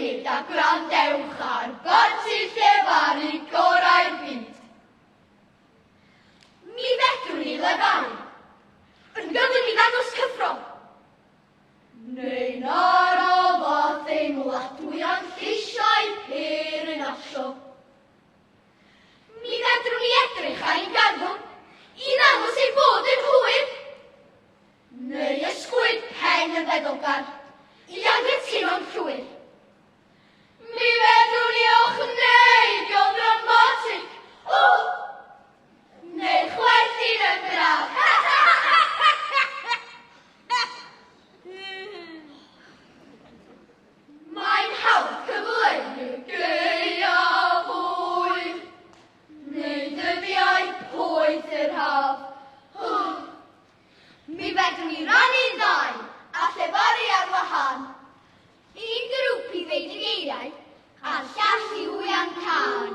munud a gwrandewch ar gorsi llefaru gorau'r byd. Mi fedrwn ni lefaru yn gyfyn i ddangos cyffro. Neu'n arofath enwladwy a'n lleisiau per yn asio. Mi fedrwn ni edrych ar ein garfon i ddangos ei bod yn hwyr. Neu ysgwyd pen yn feddolgar i anghytuno'n llwyr. Mi fedrwn ni ochneigion dramatig. Neu chwerthin yn braf. Mae'n hawdd cyfleu gaeafwyr, neu dyddiau poeth yr haf. Mi fedrwn ni rannu'n ddau a llefaru ar wahân. Un grŵp i ddeud y geiriau a'r llall i wyan can.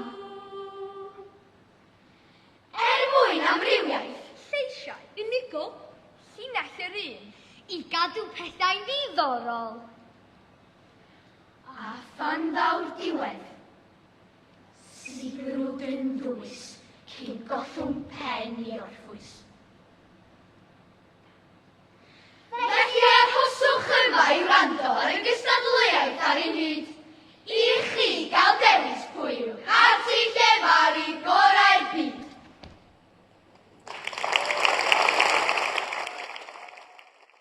Mwyn amrywiaeth. Lleisiau unigol, llinell yr un, i gadw pethau'n ddiddorol. A phan ddaw'r diwedd, sigrwyd yn ddwys cyn gollwng pen i orffwys. Felly arhoswch yma i wrando ar y gystadleuaeth